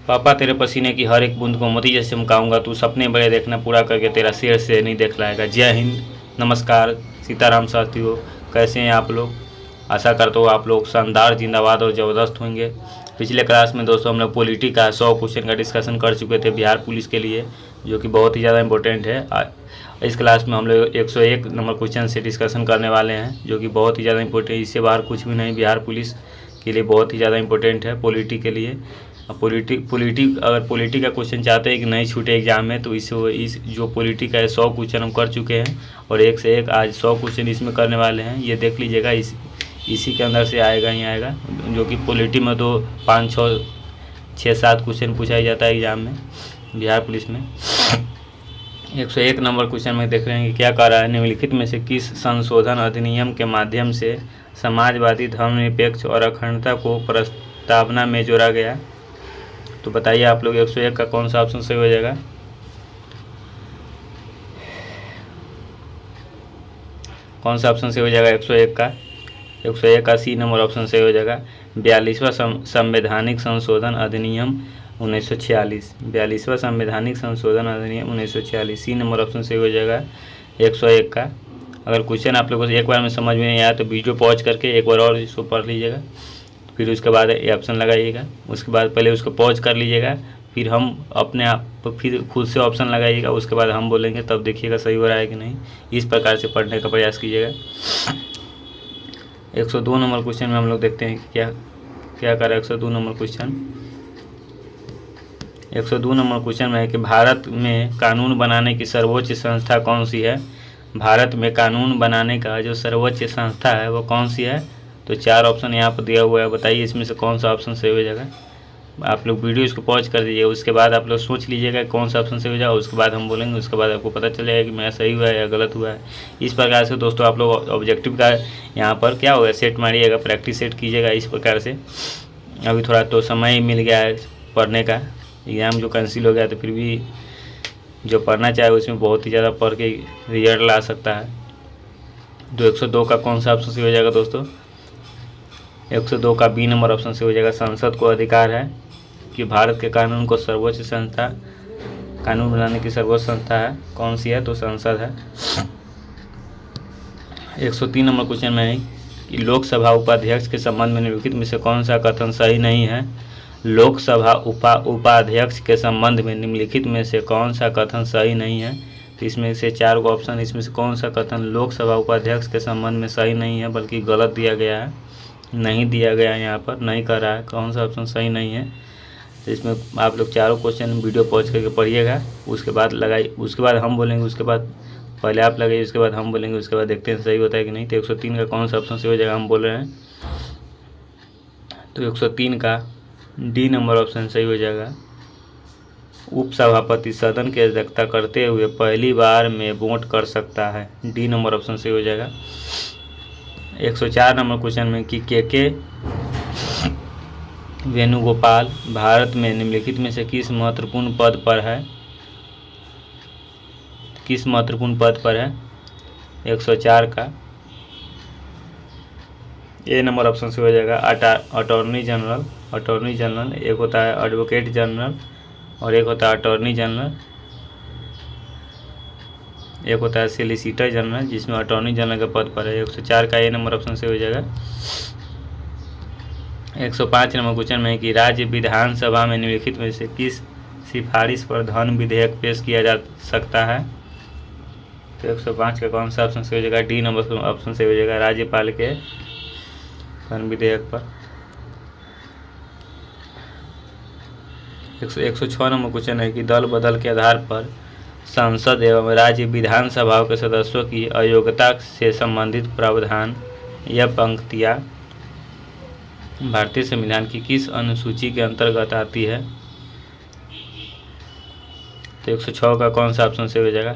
पापा तेरे पसीने की हर एक बूंद को मोती जैसे चमकाऊंगा, तू सपने बड़े देखना, पूरा करके तेरा शेर से नहीं देख लाएगा। जय हिंद, नमस्कार, सीताराम साथियों, कैसे हैं आप लोग? आशा करता हूँ आप लोग शानदार, जिंदाबाद और ज़बरदस्त होंगे। पिछले क्लास में दोस्तों हम लोग पॉलिटी का 100 क्वेश्चन का डिस्कशन कर चुके थे बिहार पुलिस के लिए, जो कि बहुत ही ज़्यादा इंपॉर्टेंट है। इस क्लास में हम लोग 101 नंबर क्वेश्चन से डिस्कशन करने वाले हैं, जो कि बहुत ही ज़्यादा इंपॉर्टेंट, इससे बाहर कुछ भी नहीं, बिहार पुलिस के लिए बहुत ही ज़्यादा इंपॉर्टेंट है पॉलिटी के लिए। अगर पॉलिटी का क्वेश्चन चाहते हैं कि नहीं छूटे एग्जाम में, तो इस जो पॉलिटी का है 100 क्वेश्चन हम कर चुके हैं, और एक से एक आज 100 क्वेश्चन इसमें करने वाले हैं। ये देख लीजिएगा, इसी के अंदर से आएगा ही आएगा, जो कि पॉलिटी में तो 5 6 7 क्वेश्चन पूछा ही जाता है एग्जाम में बिहार पुलिस में। 101 नंबर क्वेश्चन में देख रहे हैं कि क्या कह रहा है, निम्नलिखित में से किस संशोधन अधिनियम के माध्यम से समाजवादी, धर्मनिरपेक्ष और अखंडता को प्रस्तावना में जोड़ा गया? तो बताइए आप लोग 101 का कौन सा ऑप्शन सही हो जाएगा? कौन सा ऑप्शन सही हो जाएगा 101 का? 101 का सी नंबर ऑप्शन सही हो जाएगा। 42वां संवैधानिक संशोधन अधिनियम 1946, 42वां संवैधानिक संशोधन अधिनियम 1946, सी नंबर ऑप्शन सही हो जाएगा 101 का। अगर क्वेश्चन आप लोगों को एक बार में समझ में नहीं आया तो वीडियो पॉज करके एक बार और इसको पढ़ लीजिएगा, फिर उसके बाद ये ऑप्शन लगाइएगा। उसके बाद पहले उसको पॉज कर लीजिएगा, फिर हम अपने आप फिर खुद से ऑप्शन लगाइएगा, उसके बाद हम बोलेंगे, तब देखिएगा सही हो रहा है कि नहीं। इस प्रकार से पढ़ने का प्रयास कीजिएगा। 102 नंबर क्वेश्चन में हम लोग देखते हैं कि क्या कर रहा है 102 नंबर क्वेश्चन। 102 नंबर क्वेश्चन में है कि भारत में कानून बनाने की सर्वोच्च संस्था कौन सी है? भारत में कानून बनाने का जो सर्वोच्च संस्था है वो कौन सी है? तो 4 ऑप्शन यहाँ पर दिया हुआ है, बताइए इसमें से कौन सा ऑप्शन सही हो जाएगा। आप लोग वीडियो इसको पॉज कर दीजिए, उसके बाद आप लोग सोच लीजिएगा कौन सा ऑप्शन सही हो जाएगा, उसके बाद हम बोलेंगे, उसके बाद आपको पता चल जाएगा कि मेरा सही हुआ है या गलत हुआ है। इस प्रकार से दोस्तों आप लोग ऑब्जेक्टिव का यहाँ पर क्या होगा, सेट मारिएगा, प्रैक्टिस सेट कीजिएगा इस प्रकार से। अभी थोड़ा तो समय मिल गया है पढ़ने का, एग्ज़ाम जो कैंसिल हो गया, तो फिर भी जो पढ़ना चाहे उसमें बहुत ही ज़्यादा पढ़ के रिजल्ट ला सकता है। तो 102 का कौन सा ऑप्शन सही हो जाएगा दोस्तों? 102 का बी नंबर ऑप्शन से हो जाएगा। संसद को अधिकार है कि भारत के कानून को सर्वोच्च संस्था, कानून बनाने की सर्वोच्च संस्था है, कौन सी है? तो संसद है। 103 नंबर क्वेश्चन में है कि लोकसभा उपाध्यक्ष के संबंध में निम्नलिखित में से कौन सा कथन सही नहीं है? लोकसभा उपाध्यक्ष के संबंध में निम्नलिखित में से कौन सा कथन सही नहीं है? तो इसमें से 4 को ऑप्शन, इसमें से कौन सा कथन लोकसभा उपाध्यक्ष के संबंध में सही नहीं है, बल्कि गलत दिया गया है, नहीं दिया गया है, यहाँ पर नहीं कर रहा है, कौन सा ऑप्शन सही नहीं है? तो इसमें आप लोग चारों क्वेश्चन वीडियो पॉज करके पढ़िएगा, उसके बाद लगाइए, उसके बाद हम बोलेंगे, उसके बाद पहले आप लगाइए, उसके बाद हम बोलेंगे, उसके बाद देखते हैं सही होता है कि नहीं। तो 103 का कौन सा ऑप्शन सही हो जाएगा हम बोल रहे हैं? तो 103 का डी नंबर ऑप्शन सही हो जाएगा। उपसभापति सदन की अध्यक्षता करते हुए पहली बार में वोट कर सकता है, डी नंबर ऑप्शन सही हो जाएगा। 104 नंबर क्वेश्चन में कि के वेणुगोपाल भारत में निम्नलिखित में से किस महत्वपूर्ण पद पर है? किस महत्वपूर्ण पद पर है? 104 का ए नंबर ऑप्शन से हो जाएगा। अटॉर्नी जनरल, एक होता है एडवोकेट जनरल और एक होता है अटॉर्नी जनरल, एक होता है सोलिसिटर जनरल, जिसमें अटॉर्नी जनरल के पद पर है। 104 का ए नंबर ऑप्शन से हो जाएगा। 105 नंबर क्वेश्चन में है कि राज्य विधानसभा में निम्नलिखित में से किस सिफारिश पर धन विधेयक पेश किया जा सकता है? तो 105 का कौन सा ऑप्शन से हो जाएगा? डी नंबर ऑप्शन से हो जाएगा, राज्यपाल के धन विधेयक पर। 106 नंबर क्वेश्चन है कि दल बदल के आधार पर संसद एवं राज्य विधानसभाओं के सदस्यों की अयोग्यता से संबंधित प्रावधान या पंक्तियाँ भारतीय संविधान की किस अनुसूची के अंतर्गत आती है? तो 106 का कौन सा ऑप्शन सही हो जाएगा?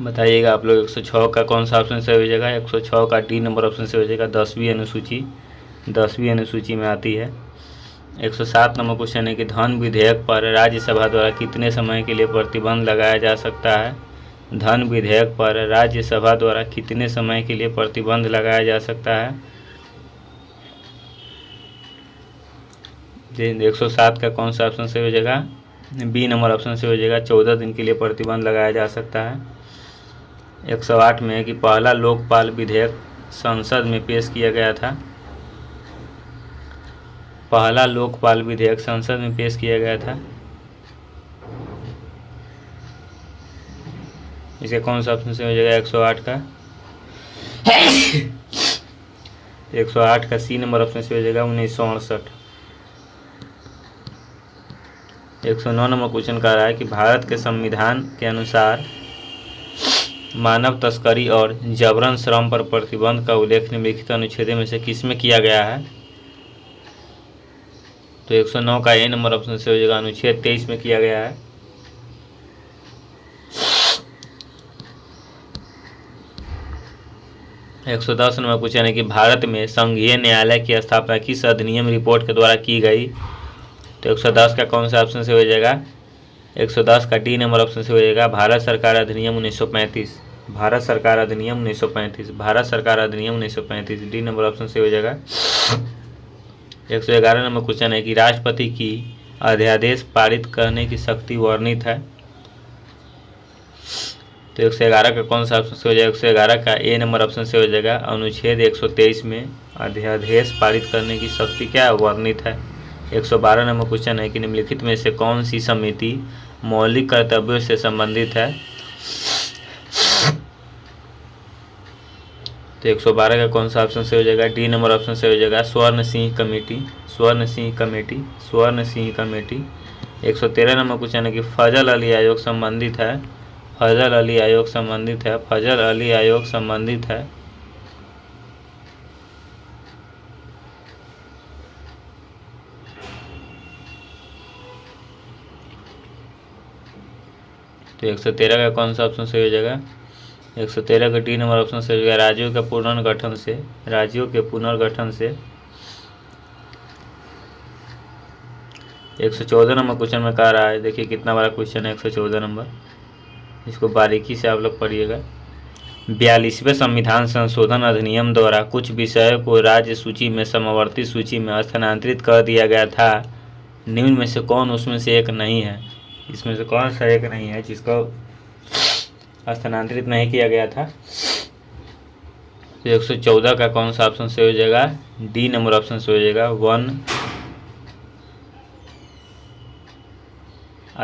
बताइएगा आप लोग 106 का कौन सा ऑप्शन सही हो जाएगा? 106 का डी नंबर ऑप्शन से हो जाएगा, 10वीं अनुसूची में आती है। 107 नंबर क्वेश्चन है कि धन विधेयक पर राज्यसभा द्वारा कितने समय के लिए प्रतिबंध लगाया जा सकता है? धन विधेयक पर राज्यसभा द्वारा कितने समय के लिए प्रतिबंध लगाया जा सकता है? 107 का कौन सा ऑप्शन से हो जाएगा? बी नंबर ऑप्शन से हो जाएगा, 14 दिन के लिए प्रतिबंध लगाया जा सकता है। 108 में कि पहला लोकपाल विधेयक संसद में पेश किया गया था। पहला लोकपाल विधेयक संसद में पेश किया गया था, इसे कौन सा ऑप्शन से हो जाएगा? 108 का 108 का सी नंबर ऑप्शन से हो जाएगा, 1968। 109 नंबर क्वेश्चन कह रहा है कि भारत के संविधान के अनुसार मानव तस्करी और जबरन श्रम पर प्रतिबंध का उल्लेख निम्नलिखित अनुच्छेद में से किसमें किया गया है? तो 109 का ए नंबर ऑप्शन से हो जाएगा, अनुच्छेद 23 में किया गया है। 110 नंबर क्वेश्चन है कि भारत में संघीय न्यायालय की स्थापना किस अधिनियम रिपोर्ट के द्वारा की गई? तो 110 का कौन सा ऑप्शन से हो जाएगा? 110 का डी नंबर ऑप्शन से हो जाएगा, भारत सरकार अधिनियम 1935। भारत सरकार अधिनियम 1935, भारत सरकार अधिनियम 1935, डी नंबर ऑप्शन से हो जाएगा। 111 नंबर क्वेश्चन है कि राष्ट्रपति की अध्यादेश पारित करने की शक्ति वर्णित है। तो 111 का कौन सा ऑप्शन से हो जाएगा? 111 का ए नंबर ऑप्शन से हो जाएगा, अनुच्छेद 123 में अध्यादेश पारित करने की शक्ति क्या वर्णित है। 112 नंबर क्वेश्चन है कि निम्नलिखित में से कौन सी समिति मौलिक कर्तव्यों से संबंधित है? तो 112 का कौन सा ऑप्शन से हो जाएगा? डी नंबर ऑप्शन से हो जाएगा, स्वर्ण सिंह कमेटी, स्वर्ण सिंह कमेटी, स्वर्ण सिंह कमेटी। 113 नंबर क्वेश्चन है कि फजल अली आयोग संबंधित है, फजल अली आयोग संबंधित है, फजल अली आयोग संबंधित है। तो 113 का कौन सा ऑप्शन से हो जाएगा? 113 का डी नंबर ऑप्शन से हो जाएगा, राज्यों के पुनर्गठन से, राज्यों के पुनर्गठन से। 114 नंबर क्वेश्चन में कह रहा है, देखिए कितना बड़ा क्वेश्चन है 114 नंबर, इसको बारीकी से आप लोग पढ़िएगा। 42वें संविधान संशोधन अधिनियम द्वारा कुछ विषयों को राज्य सूची में समवर्ती सूची में स्थानांतरित कर दिया गया था, निम्न में से कौन उसमें से एक नहीं है? इसमें से कौन सा एक नहीं है जिसको स्थानांतरित नहीं किया गया था? तो 114 का कौन सा ऑप्शन से हो जाएगा? डी नंबर ऑप्शन से हो जाएगा, 1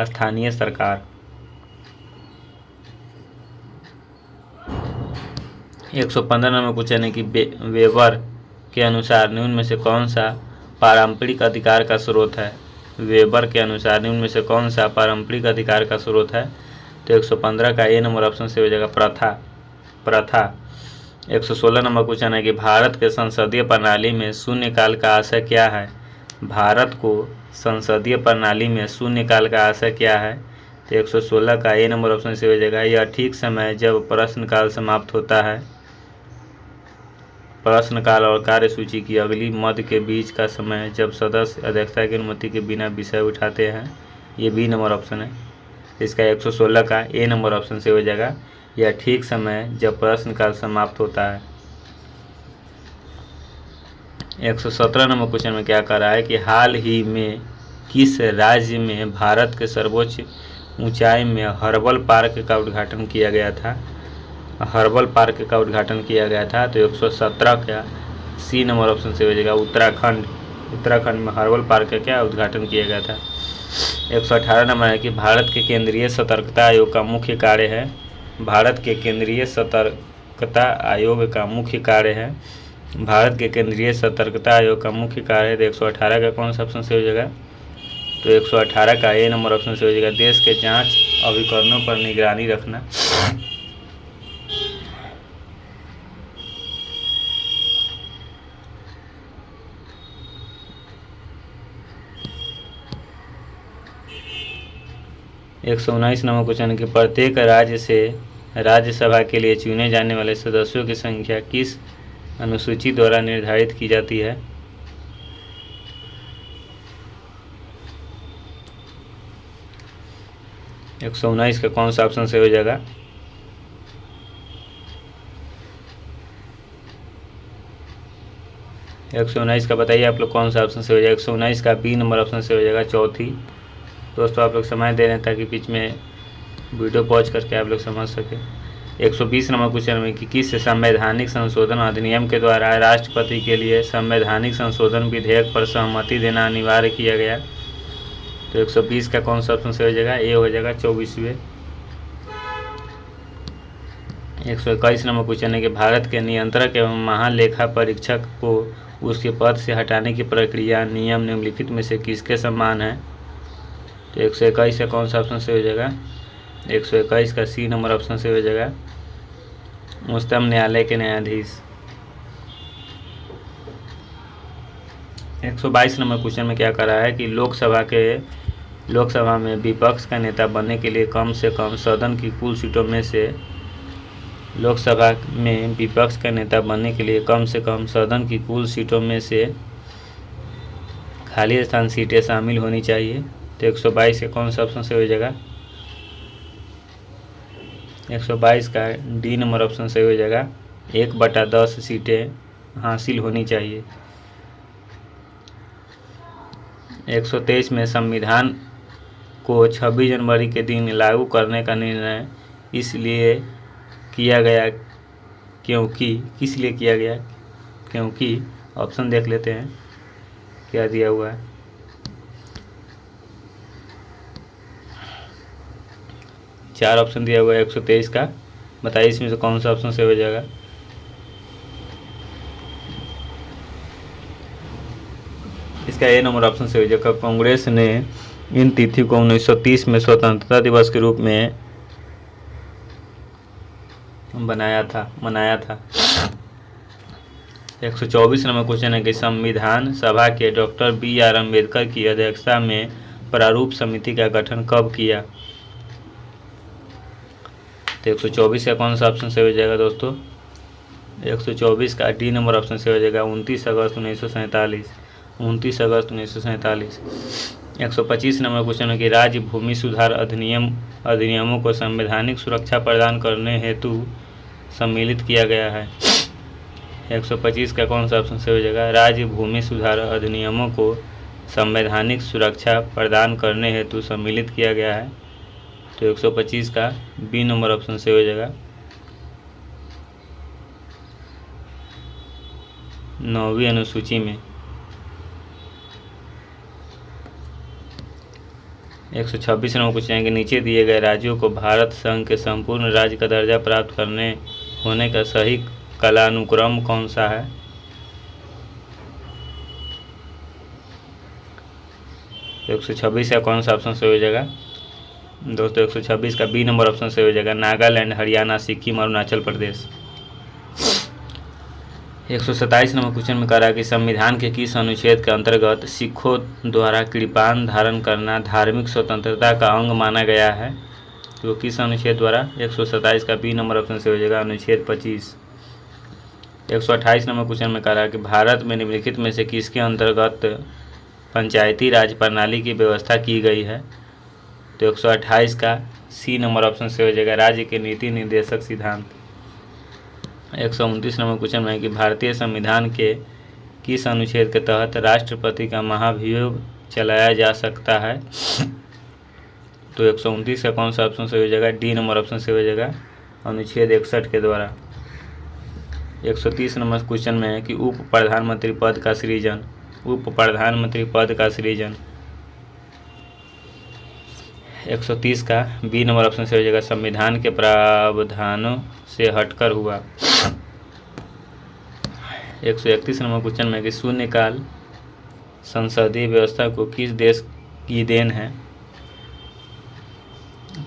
स्थानीय सरकार। 115 नंबर क्वेश्चन है कि वेबर के अनुसार निम्न में से कौन सा पारंपरिक अधिकार का स्रोत है? वेबर के अनुसार निम्न में से कौन सा पारंपरिक अधिकार का स्रोत है? तो 115 का ए नंबर ऑप्शन से हो जाएगा, प्रथा, प्रथा। 116 नंबर क्वेश्चन है कि भारत के संसदीय प्रणाली में शून्यकाल का आशय क्या है? भारत को संसदीय प्रणाली में शून्यकाल का आशय क्या है? तो 116 का ए नंबर ऑप्शन से हो जाएगा, यह ठीक समय जब प्रश्नकाल समाप्त होता है, प्रश्नकाल और कार्यसूची की अगली मद के बीच का समय जब सदस्य अध्यक्षता की अनुमति के बिना विषय उठाते हैं, ये बी नंबर ऑप्शन है। इसका 116 का ए नंबर ऑप्शन से हो जाएगा, यह ठीक समय जब प्रश्नकाल समाप्त होता है। 117 नंबर क्वेश्चन में क्या कर रहा है कि हाल ही में किस राज्य में भारत के सर्वोच्च ऊंचाई में हर्बल पार्क का उद्घाटन किया गया था? हर्बल पार्क का उद्घाटन किया गया था। तो 117 का सी नंबर ऑप्शन से हो जाएगा, उत्तराखंड, उत्तराखंड में हर्बल पार्क का क्या उद्घाटन किया गया था। 118 नंबर है कि भारत के केंद्रीय सतर्कता आयोग का मुख्य कार्य है, भारत के केंद्रीय सतर्कता आयोग का मुख्य कार्य है, भारत के केंद्रीय सतर्कता आयोग का मुख्य कार्य है। तो 118 का कौन सा ऑप्शन से हो जाएगा? तो 118 का ए नंबर ऑप्शन से हो जाएगा, देश के जांच अभिकरणों पर निगरानी रखना। एक 119 नंबर क्वेश्चन है कि प्रत्येक राज्य से राज्यसभा के लिए चुने जाने वाले सदस्यों की संख्या किस अनुसूची द्वारा निर्धारित की जाती है? 119 का कौन सा ऑप्शन से हो जाएगा? 119 का बताइए आप लोग कौन सा ऑप्शन से हो जाएगा। 119 का बी नंबर ऑप्शन से हो जाएगा, चौथी। दोस्तों आप लोग समय दे रहे हैं ताकि बीच में वीडियो पॉज करके आप लोग समझ सकें। 120 नंबर क्वेश्चन में कि किस संवैधानिक संशोधन अधिनियम के द्वारा राष्ट्रपति के लिए संवैधानिक संशोधन विधेयक पर सहमति देना अनिवार्य किया गया। तो 120 का कौन सा ऑप्शन से हो जाएगा, ए हो जाएगा 24वें। 121 नंबर क्वेश्चन है कि भारत के नियंत्रक एवं महालेखा परीक्षक को उसके पद से हटाने की प्रक्रिया नियम निम्नलिखित में से किसके समान है। तो 121 का कौन सा ऑप्शन से हो जाएगा, 121 का सी नंबर ऑप्शन से हो जाएगा, उच्चतम न्यायालय के न्यायाधीश। 122 नंबर क्वेश्चन में क्या कर रहा है कि लोकसभा में विपक्ष का नेता बनने के लिए कम से कम सदन की कुल सीटों में से लोकसभा में विपक्ष का नेता बनने के लिए कम से कम सदन की कुल सीटों में से खाली स्थान सीटें शामिल होनी चाहिए। तो 122 के कौन सा ऑप्शन से हो जाएगा, 122 का डी नंबर ऑप्शन से हो जाएगा, 1/10 सीटें हासिल होनी चाहिए। 123 में संविधान को 26 जनवरी के दिन लागू करने का निर्णय इसलिए किया गया क्योंकि ऑप्शन देख लेते हैं क्या दिया हुआ है। चार ऑप्शन दिया हुआ है 123 का, बताइए इसमें से कौन सा ऑप्शन से हो जाएगा। इसका ए नंबर ऑप्शन से हो जाएगा। कांग्रेस ने इन तिथि को 1930 में स्वतंत्रता दिवस के रूप में मनाया था। 124 नंबर क्वेश्चन है कि संविधान सभा के डॉक्टर BR अम्बेडकर की अध्यक्षता में प्रारूप समिति का गठन कब किया। तो 124 का कौन सा ऑप्शन से हो जाएगा दोस्तों, 124 का डी नंबर ऑप्शन से हो जाएगा, 29 अगस्त 1947। 29 अगस्त 1947। 125 नंबर क्वेश्चन है कि राज्य भूमि सुधार अधिनियमों को संवैधानिक सुरक्षा प्रदान करने हेतु सम्मिलित किया गया है। 125 का कौन सा ऑप्शन से हो जाएगा, राज्य भूमि सुधार अधिनियमों को संवैधानिक सुरक्षा प्रदान करने हेतु सम्मिलित किया गया है। तो 125 का बी नंबर ऑप्शन से हो जाएगा, 9वीं अनुसूची में। 126 नंबर क्वेश्चन है कि नीचे दिए गए राज्यों को भारत संघ के संपूर्ण राज्य का दर्जा प्राप्त होने का सही कालानुक्रम कौन सा है। 126 का कौन सा ऑप्शन से हो जाएगा दोस्तों, 126 का बी नंबर ऑप्शन से हो जाएगा, नागालैंड, हरियाणा, सिक्किम और अरुणाचल प्रदेश। 127 नंबर क्वेश्चन में कह रहा है कि संविधान के किस अनुच्छेद के अंतर्गत सिखों द्वारा कृपाण धारण करना धार्मिक स्वतंत्रता का अंग माना गया है। तो किस अनुच्छेद द्वारा, 127 का बी नंबर ऑप्शन से हो जाएगा, अनुच्छेद 25। 128 नंबर क्वेश्चन में कह रहा है कि भारत में निम्नलिखित में से किसके अंतर्गत पंचायती राज प्रणाली की व्यवस्था की गई है। तो 128 का सी नंबर ऑप्शन से हो जाएगा, राज्य के नीति निर्देशक सिद्धांत। 129 नंबर क्वेश्चन में है कि भारतीय संविधान के किस अनुच्छेद के तहत राष्ट्रपति का महाभियोग चलाया जा सकता है। तो 129 का कौन सा ऑप्शन से हो जाएगा, डी नंबर ऑप्शन से हो जाएगा, अनुच्छेद 61 के द्वारा। 130 नंबर क्वेश्चन में है कि उप प्रधानमंत्री पद का सृजन। 130 का बी नंबर ऑप्शन से हो जाएगा, संविधान के प्रावधानों से हटकर हुआ। 131 नंबर क्वेश्चन में कि शून्यकाल संसदीय व्यवस्था को किस देश की देन है।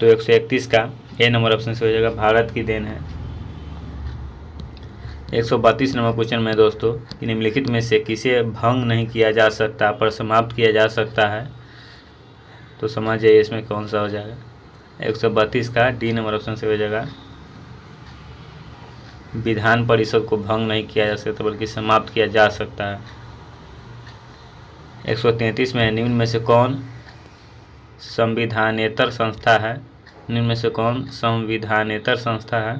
तो 131 का ए नंबर ऑप्शन से हो जाएगा, भारत की देन है। 132 नंबर क्वेश्चन में दोस्तों कि निम्नलिखित में से किसे भंग नहीं किया जा सकता पर समाप्त किया जा सकता है। तो समझ जाइए इसमें कौन सा हो जाएगा, 132 का डी नंबर ऑप्शन से हो जाएगा, विधान परिषद को भंग नहीं किया जा सकता बल्कि समाप्त किया जा सकता है। 133 में निम्न में से कौन संविधानेतर संस्था है। निम्न में से कौन संविधानेतर संस्था है।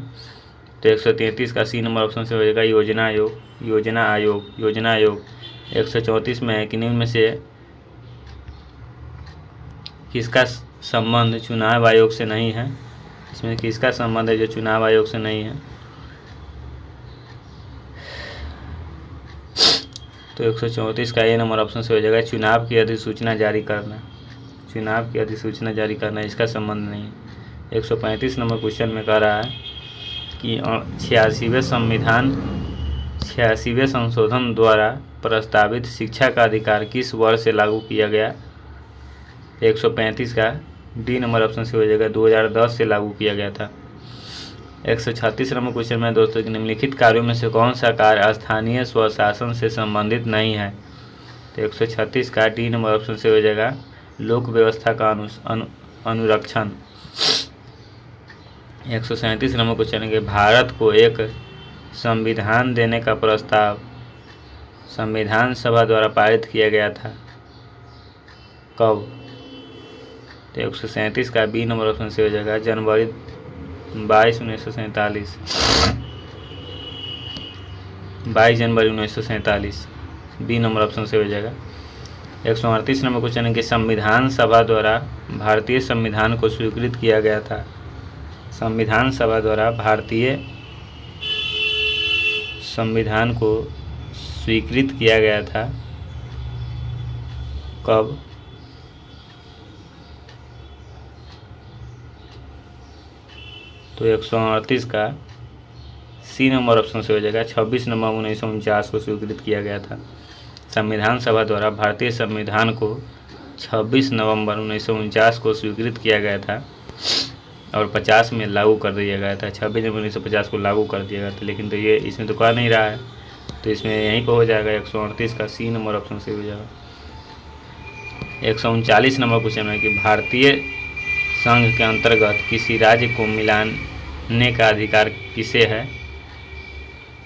तो 133 का सी नंबर ऑप्शन से हो जाएगा योजना आयोग, योजना आयोग, योजना आयोग। 134 में है कि निम्न में से किसका संबंध चुनाव आयोग से नहीं है, इसमें किसका संबंध है जो चुनाव आयोग से नहीं है। तो 134 का ए नंबर ऑप्शन से हो जाएगा चुनाव की अधिसूचना जारी करना, चुनाव की अधिसूचना जारी करना, इसका संबंध नहीं है। 135 नंबर क्वेश्चन में कह रहा है कि 86वें संशोधन द्वारा प्रस्तावित शिक्षा का अधिकार किस वर्ष से लागू किया गया। 135 का डी नंबर ऑप्शन से हो जाएगा 2010 से लागू किया गया था। 136 नंबर क्वेश्चन में दोस्तों कि निम्नलिखित कार्यों में से कौन सा कार्य स्थानीय स्वशासन से संबंधित नहीं है। तो 136 का डी नंबर ऑप्शन से हो जाएगा लोक व्यवस्था का अनुरक्षण। 137 नंबर क्वेश्चन है कि भारत को एक संविधान देने का प्रस्ताव संविधान सभा द्वारा पारित किया गया था, कब। तो 137 का बी नंबर ऑप्शन से हो जाएगा जनवरी 22, 1947, 22 जनवरी 1947, बी नंबर ऑप्शन से हो जाएगा। 138 नंबर क्वेश्चन है कि संविधान सभा द्वारा भारतीय संविधान को स्वीकृत किया गया था, संविधान सभा द्वारा भारतीय संविधान को स्वीकृत किया गया था, कब। तो 138 का सी नंबर ऑप्शन से हो जाएगा 26 नवंबर 1949 को स्वीकृत किया गया था। संविधान सभा द्वारा भारतीय संविधान को 26 नवंबर 1949 को स्वीकृत किया गया था और 50 में लागू कर दिया गया था। 26 जनवरी 1950 को लागू कर दिया गया था, लेकिन तो ये इसमें तो कह नहीं रहा है, तो इसमें यहीं पर हो जाएगा 138 का सी नंबर ऑप्शन से हो जाएगा। 139 नंबर क्वेश्चन है कि भारतीय संघ के अंतर्गत किसी राज्य को मिलाने का अधिकार किसे है।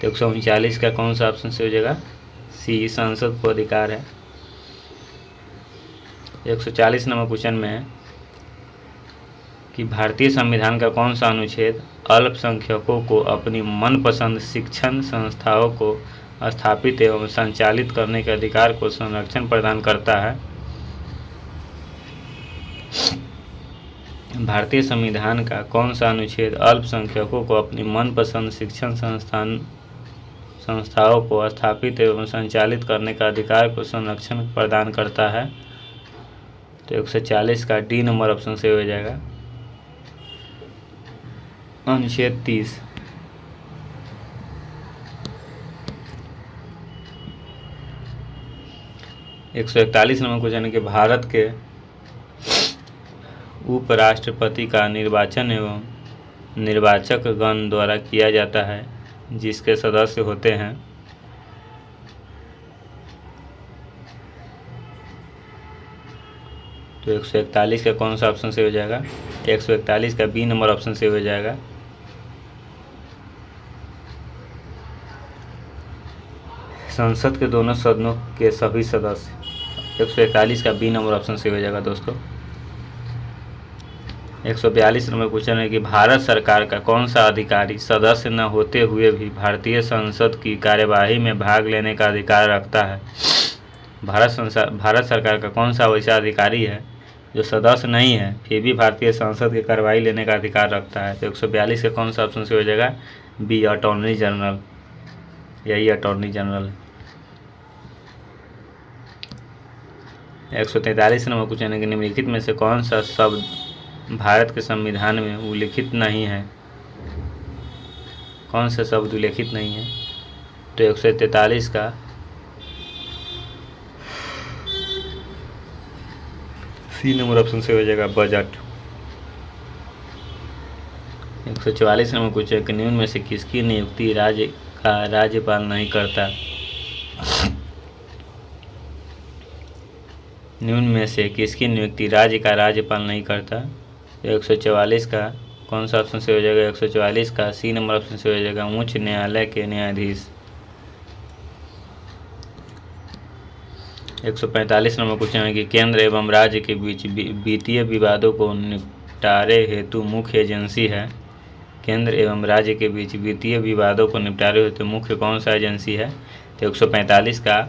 तो 139 का कौन सा ऑप्शन से हो जाएगा, सी, संसद को अधिकार है। 140 नंबर क्वेश्चन में है कि भारतीय संविधान का कौन सा अनुच्छेद अल्पसंख्यकों को अपनी मनपसंद शिक्षण संस्थाओं को स्थापित एवं संचालित करने के अधिकार को संरक्षण प्रदान करता है। भारतीय संविधान का कौन सा अनुच्छेद अल्पसंख्यकों को अपनी मनपसंद शिक्षण संस्थाओं को स्थापित एवं संचालित करने का अधिकार को संरक्षण प्रदान करता है। तो 140 का डी नंबर ऑप्शन से हो जाएगा अनुच्छेद 30। एक 141 नंबर क्वेश्चन है कि भारत के उपराष्ट्रपति का निर्वाचन एवं निर्वाचक गण द्वारा किया जाता है, जिसके सदस्य होते हैं। तो 141 का कौन सा ऑप्शन से हो जाएगा, 141 का बी नंबर ऑप्शन से हो जाएगा संसद के दोनों सदनों के सभी सदस्य। 141 का बी नंबर ऑप्शन से हो जाएगा दोस्तों। 142 नंबर क्वेश्चन है कि भारत सरकार का कौन सा अधिकारी सदस्य न होते हुए भी भारतीय संसद की कार्यवाही में भाग लेने का अधिकार रखता है। भारत सरकार का कौन सा वैसा अधिकारी है जो सदस्य नहीं है फिर भी भारतीय संसद की कार्यवाही लेने का अधिकार रखता है। तो 142 का कौन सा ऑप्शन से हो जाएगा, बी, अटॉर्नी जनरल, यही अटॉर्नी जनरल है। 143 नंबर क्वेश्चन है कि निम्नलिखित में से कौन सा शब्द भारत के संविधान में उल्लिखित नहीं है, कौन सा शब्द उल्लिखित नहीं है। तो 143 का सी नंबर ऑप्शन से हो जाएगा बजट। 144 नंबर क्वेश्चन कि निम्न में से किसकी नियुक्ति राज्य का राज्यपाल नहीं करता। निम्न में से किसकी नियुक्ति राज्य का राज्यपाल नहीं करता। 144 का कौन सा ऑप्शन से हो जाएगा, 144 का सी नंबर ऑप्शन से हो जाएगा उच्च न्यायालय के न्यायाधीश। 145 नंबर क्वेश्चन है कि केंद्र एवं राज्य के बीच वित्तीय विवादों को निपटारे हेतु मुख्य एजेंसी है। केंद्र एवं राज्य के बीच वित्तीय विवादों को निपटारे हेतु मुख्य कौन सा एजेंसी है? तो 145 का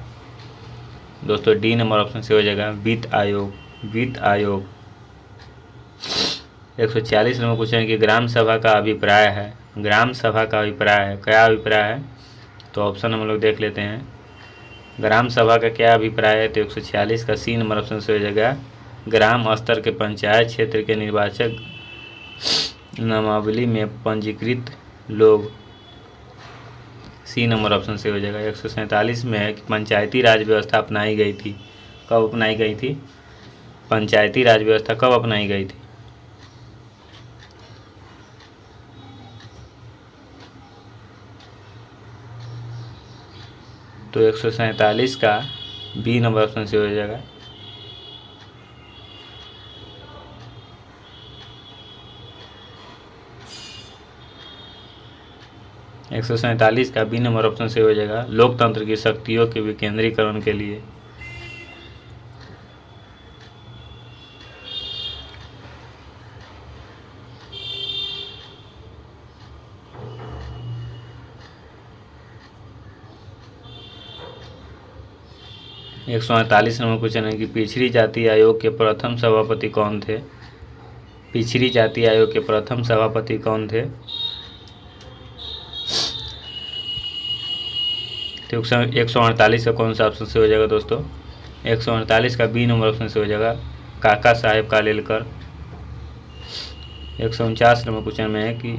दोस्तों डी नंबर ऑप्शन से हो जाएगा वित्त आयोग। वित्त आयोग। 140 नंबर क्वेश्चन है कि ग्राम सभा का अभिप्राय है। ग्राम सभा का अभिप्राय है, क्या अभिप्राय है? तो ऑप्शन हम लोग देख लेते हैं। ग्राम सभा का क्या अभिप्राय है? तो 146 का सी नंबर ऑप्शन से हो जाएगा ग्राम स्तर के पंचायत क्षेत्र के निर्वाचक नामावली में पंजीकृत लोग। सी नंबर ऑप्शन से हो जाएगा। 147 में है कि पंचायती राज व्यवस्था अपनाई गई थी। कब अपनाई गई थी? पंचायती राज व्यवस्था कब अपनाई गई थी? तो 147 का बी नंबर ऑप्शन से हो जाएगा। एक 147 का बी नंबर ऑप्शन से हो जाएगा लोकतंत्र की शक्तियों के विकेंद्रीकरण के लिए। एक 148 नंबर क्वेश्चन है कि पिछड़ी जाति आयोग के प्रथम सभापति कौन थे? पिछड़ी जाति आयोग के प्रथम सभापति कौन थे? तो 148 का कौन सा ऑप्शन से हो जाएगा दोस्तों? 148 का बी नंबर ऑप्शन से हो जाएगा काका साहेब कालेलकर। 149 नंबर क्वेश्चन में है कि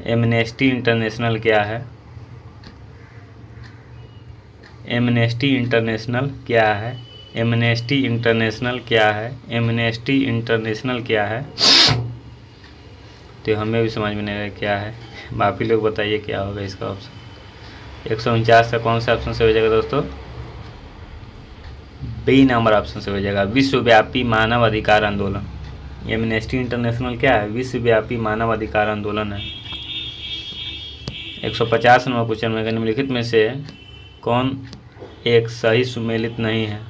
एमनेस्टी इंटरनेशनल क्या है? एमनेस्टी इंटरनेशनल क्या है? एमनेस्टी इंटरनेशनल क्या है? एमनेस्टी इंटरनेशनल क्या है? तो हमें भी समझ में नहीं आया क्या है। बाकी लोग बताइए क्या होगा इसका ऑप्शन। 149 का कौन सा ऑप्शन से हो जाएगा दोस्तों? बी नंबर ऑप्शन से हो जाएगा विश्वव्यापी मानव अधिकार आंदोलन। एमनेस्टी इंटरनेशनल क्या है? विश्वव्यापी मानव अधिकार आंदोलन है। 150 नंबर क्वेश्चन में निम्नलिखित में से कौन एक सही सुमेलित नहीं है?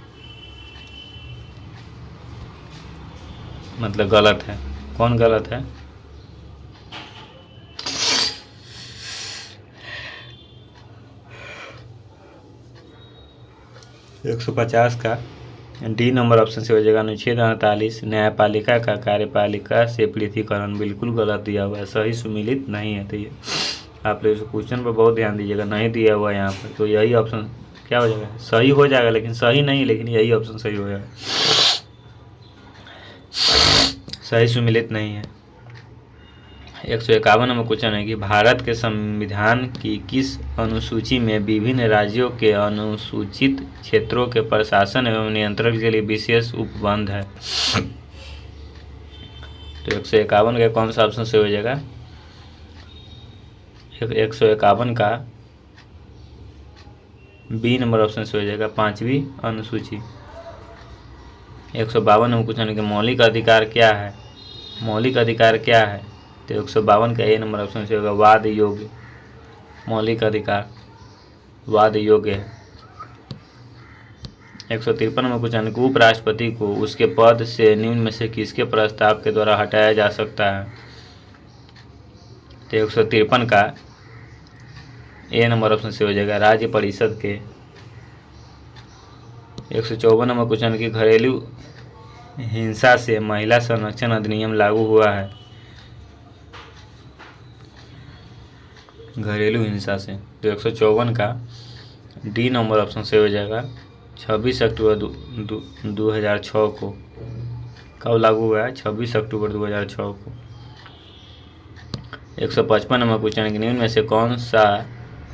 मतलब गलत है। कौन गलत है? एक 150 का डी नंबर ऑप्शन से हो जाएगा अनुच्छेद 48 न्यायपालिका का कार्यपालिका से पृथकीकरण। बिल्कुल गलत दिया हुआ है, सही सुमेलित नहीं है। तो ये आप लोग इस क्वेश्चन पर बहुत ध्यान दीजिएगा, नहीं दिया हुआ है यहाँ पर। तो यही ऑप्शन क्या हो जाएगा? सही हो जाएगा, लेकिन सही नहीं, लेकिन यही ऑप्शन सही हो जाएगा। सही सुमेलित नहीं है। 151 नंबर क्वेश्चन है कि भारत के संविधान की किस अनुसूची में विभिन्न राज्यों के अनुसूचित क्षेत्रों के प्रशासन एवं नियंत्रण के लिए विशेष उपबंध है? तो 151 का कौन सा ऑप्शन से हो जाएगा? 151 का बी नंबर ऑप्शन से हो जाएगा 5वीं अनुसूची। 152 नंबर क्वेश्चन है कि मौलिक अधिकार क्या है? मौलिक अधिकार क्या है? तो 152 का ए नंबर ऑप्शन से होगा वाद योग्य। मौलिक अधिकार वाद योग्य है। 153 नंबर क्वेश्चन कि उपराष्ट्रपति को उसके पद से निम्न में से किसके प्रस्ताव के द्वारा हटाया जा सकता है? तो 153 का ए नंबर ऑप्शन से हो जाएगा राज्य परिषद के। 154 नंबर क्वेश्चन कि घरेलू हिंसा से महिला संरक्षण अधिनियम लागू हुआ है। घरेलू हिंसा से तो 154 का डी नंबर ऑप्शन से हो जाएगा 26 अक्टूबर 2006 को। कब लागू हुआ है? 26 अक्टूबर 2006 को। 155 नंबर क्वेश्चन कि निम्न में से कौन सा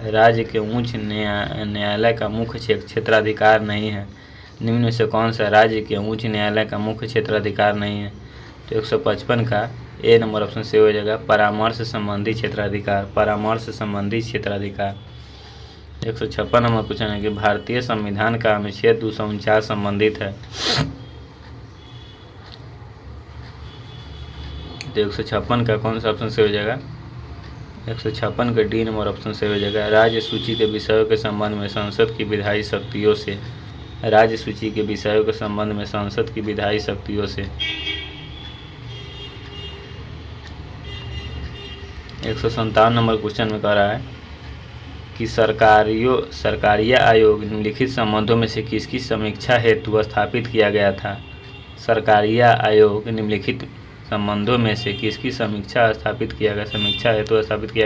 राज्य के उच्च न्यायालय का मुख्य क्षेत्राधिकार नहीं है? निम्न में से कौन सा राज्य के उच्च न्यायालय का मुख्य क्षेत्राधिकार नहीं है? तो 155 का ए नंबर ऑप्शन से हो जाएगा परामर्श संबंधी क्षेत्राधिकार। परामर्श संबंधी क्षेत्राधिकार। 156 नंबर क्वेश्चन है कि भारतीय संविधान का अनुच्छेद 249 संबंधित है। तो 156 का कौन सा ऑप्शन से हो जाएगा? 156 का डी नंबर ऑप्शन से हो जाएगा राज्य सूची के विषयों के संबंध में संसद की विधायी शक्तियों से। राज्य सूची के विषयों के संबंध में संसद की विधायी शक्तियों से। 157 नंबर क्वेश्चन में कह रहा है कि सरकारीय आयोग निम्नलिखित संबंधों में से किसकी समीक्षा हेतु स्थापित किया गया था। सरकारीय आयोग निम्नलिखित संबंधों में से किसकी समीक्षा हेतु स्थापित किया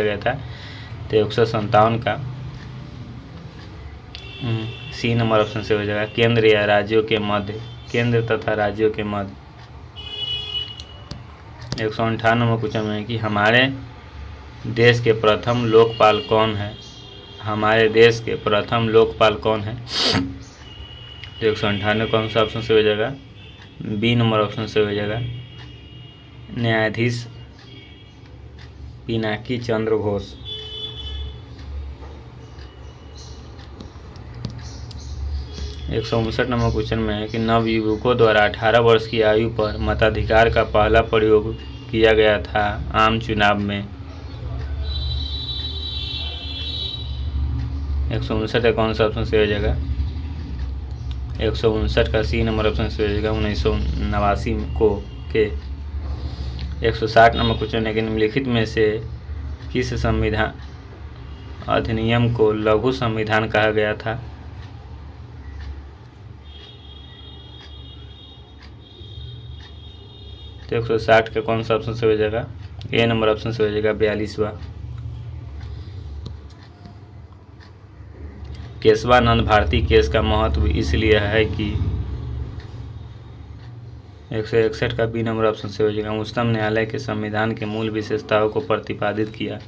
गया था। तो 157 का सी नंबर ऑप्शन से हो जाएगा, केंद्र या राज्यों के मध्य, केंद्र तथा राज्यों के मध्य। 158 नंबर क्वेश्चन में है कि हमारे देश के प्रथम लोकपाल कौन है। हमारे देश के प्रथम लोकपाल कौन है। तो 198 कौन सा ऑप्शन से हो जाएगा, बी नंबर ऑप्शन से हो जाएगा, न्यायाधीश पिनाकी चंद्र घोष। 159 नंबर क्वेश्चन में है कि नवयुवकों द्वारा 18 वर्ष की आयु पर मताधिकार का पहला प्रयोग किया गया था आम चुनाव में। 159 कौन सा ऑप्शन से हो जाएगा, 159 का सी नंबर ऑप्शन से हो जाएगा, 1989 को के। 160 नंबर क्वेश्चन है कि निम्नलिखित में से किस संविधान अधिनियम को लघु संविधान कहा गया था। तो 160 का कौन सा ऑप्शन से हो जाएगा, ए नंबर ऑप्शन से हो जाएगा, 42वां। केशवानंद भारती केस का महत्व इसलिए है कि 161 का बी नंबर ऑप्शन से हो जाएगा, उच्चतम न्यायालय के संविधान के मूल विशेषताओं को प्रतिपादित किया।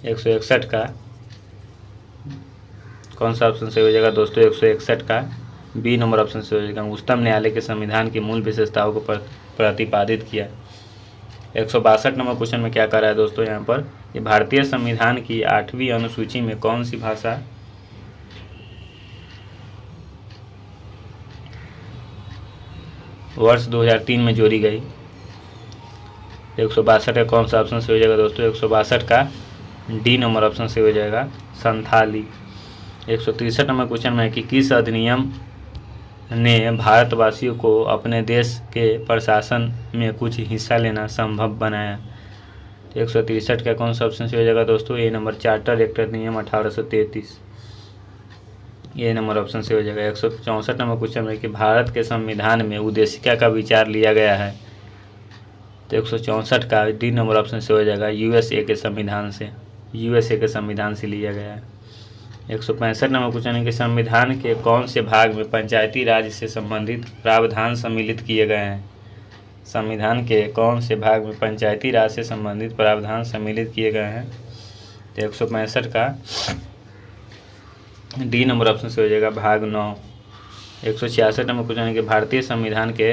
161 का कौन सा ऑप्शन से हो जाएगा दोस्तों, 161 का बी नंबर ऑप्शन से हो जाएगा, उच्चतम न्यायालय के संविधान की मूल विशेषताओं को प्रतिपादित किया। 162 नंबर क्वेश्चन में क्या कर रहा है दोस्तों यहाँ पर, कि भारतीय संविधान की 8वीं अनुसूची में कौन सी भाषा वर्ष 2003 में जोड़ी गई। 162 का कौन सा ऑप्शन से हो जाएगा दोस्तों, 162 का डी नंबर ऑप्शन से हो जाएगा, संथाली। 163 नंबर क्वेश्चन में है कि किस अधिनियम ने भारतवासियों को अपने देश के प्रशासन में कुछ हिस्सा लेना संभव बनाया। तो 163 का कौन सा ऑप्शन से हो जाएगा दोस्तों, ए नंबर, चार्टर एक्ट अधिनियम 1833, ये नंबर ऑप्शन से हो जाएगा। 164 नंबर क्वेश्चन में कि भारत के संविधान में उद्देशिका का विचार लिया गया है। तो 164 का डी नंबर ऑप्शन से हो जाएगा, यूएसए के संविधान से लिया गया है। 165 नंबर क्वेश्चन है कि संविधान के कौन से भाग में पंचायती राज से संबंधित प्रावधान सम्मिलित किए गए हैं। संविधान के कौन से भाग में पंचायती राज से संबंधित प्रावधान सम्मिलित किए गए हैं। तो 165 का डी नंबर ऑप्शन से हो जाएगा, भाग 9। 166 नंबर क्वेश्चन है कि भारतीय संविधान के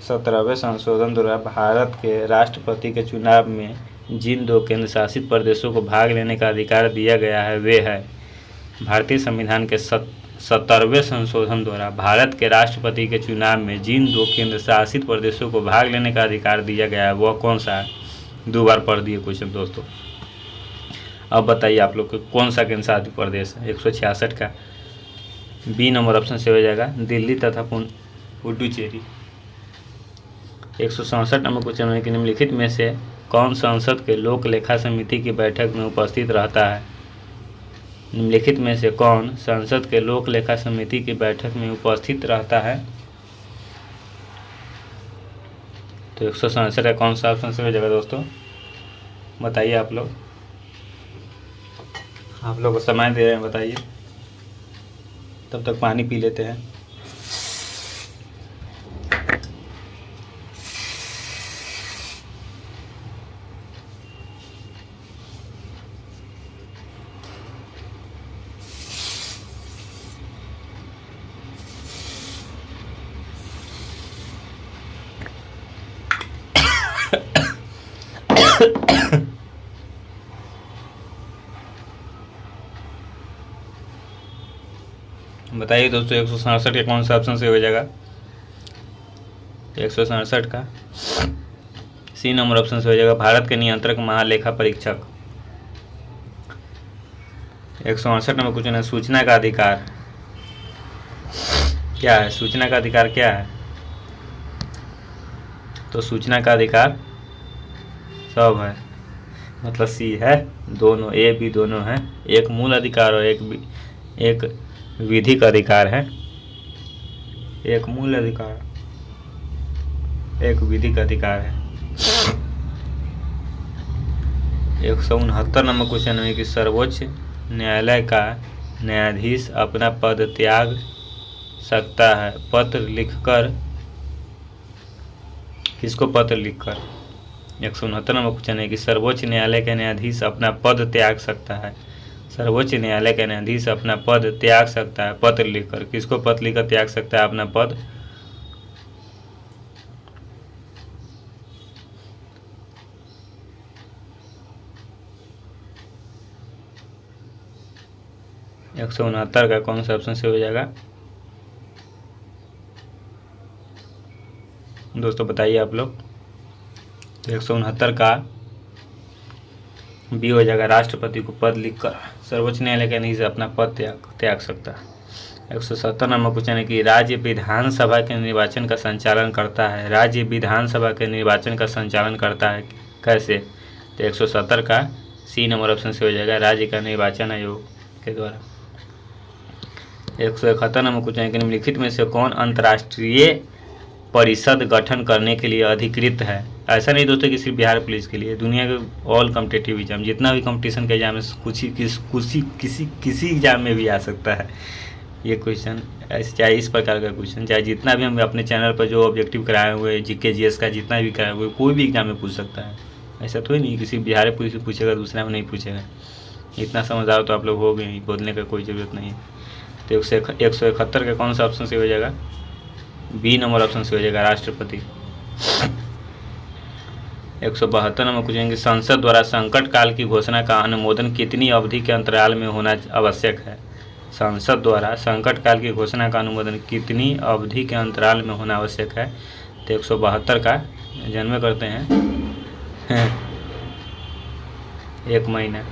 17वें संशोधन द्वारा भारत के राष्ट्रपति के चुनाव में जिन 2 केंद्र शासित प्रदेशों को भाग लेने का अधिकार दिया गया है वे है। भारतीय संविधान के 17वें संशोधन द्वारा भारत के राष्ट्रपति के चुनाव में जिन 2 केंद्र शासित प्रदेशों को भाग लेने का अधिकार दिया गया है वह कौन सा है। 2 बार पढ़ दिए क्वेश्चन दोस्तों। अब बताइए आप लोग को कौन सा केंद्र शासित प्रदेश है। 166 का बी नंबर ऑप्शन से हो जाएगा, दिल्ली तथा पुडुचेरी। 167 नंबर क्वेश्चन है कि निम्नलिखित में से कौन संसद के लोक लेखा समिति की बैठक में उपस्थित रहता है। निम्नलिखित में से कौन संसद के लोक लेखा समिति की बैठक में उपस्थित रहता है। तो 167 का कौन सा ऑप्शन से हो जाएगा दोस्तों, बताइए आप लोग को समय दे रहे हैं, बताइए। तब तक पानी पी लेते हैं। बताइए दोस्तों 167 के कौन सा ऑप्शन से हो जाएगा। 167 का सी नंबर ऑप्शन से हो जाएगा, भारत के नियंत्रक महालेखा परीक्षक। 168 नंबर क्वेश्चन है, सूचना का अधिकार क्या है। सूचना का अधिकार क्या है। तो सूचना का अधिकार सब है, मतलब सी है, दोनों ए बी दोनों है। एक मूल अधिकार और एक विधिक अधिकार है। एक मूल अधिकार, एक विधिक अधिकार है। 169 नंबर क्वेश्चन है कि सर्वोच्च न्यायालय का न्यायाधीश अपना पद त्याग सकता है पत्र लिखकर। किसको पत्र लिखकर? 169 नंबर क्वेश्चन है कि सर्वोच्च न्यायालय का न्यायाधीश अपना पद त्याग सकता है। सर्वोच्च न्यायालय का न्यायाधीश अपना पद त्याग सकता है पत्र लिखकर। किसको पत्र लिखकर त्याग सकता है अपना पद? एक सौ उनहत्तर का कौन सा ऑप्शन से हो जाएगा दोस्तों, बताइए आप लोग। तो 169 का बी हो जाएगा, राष्ट्रपति को पद लिखकर सर्वोच्च न्यायालय के न्यायाधीश अपना पद त्याग सकता है। 170 नंबर क्वेश्चन है कि राज्य विधानसभा के निर्वाचन का संचालन करता है। राज्य विधानसभा के निर्वाचन का संचालन करता है कैसे? तो 170 का सी नंबर ऑप्शन से हो जाएगा, राज्य का निर्वाचन आयोग के द्वारा। 171 नंबर क्वेश्चन है कि निम्नलिखित में से कौन अंतर्राष्ट्रीय परिषद गठन करने के लिए अधिकृत है? ऐसा नहीं दोस्तों कि सिर्फ बिहार पुलिस के लिए, दुनिया के ऑल कॉम्पिटिटिव एग्जाम, जितना भी कंपटीशन का एग्जाम है, किसी एग्जाम में भी आ सकता है ये क्वेश्चन। चाहे इस प्रकार का क्वेश्चन, चाहे जितना भी हम अपने चैनल पर जो ऑब्जेक्टिव कराए हुए जीके जीएस का जितना भी कराए हुए, कोई भी एग्जाम में पूछ सकता है। ऐसा तो ही नहीं किसी बिहार पुलिस से पूछेगा दूसरा में नहीं पूछेगा। इतना समझदार तो आप लोग हो गए, बोलने का कोई ज़रूरत नहीं है। तो 171 का कौन सा ऑप्शन से हो जाएगा? बी नंबर ऑप्शन से हो जाएगा, राष्ट्रपति। 172 नंबर क्वेश्चन कि संसद द्वारा संकट काल की घोषणा का अनुमोदन कितनी अवधि के अंतराल में होना आवश्यक है? संसद द्वारा संकट काल की घोषणा का अनुमोदन कितनी अवधि के अंतराल में होना आवश्यक है? तो 172 का जन्म करते हैं 1 महीना।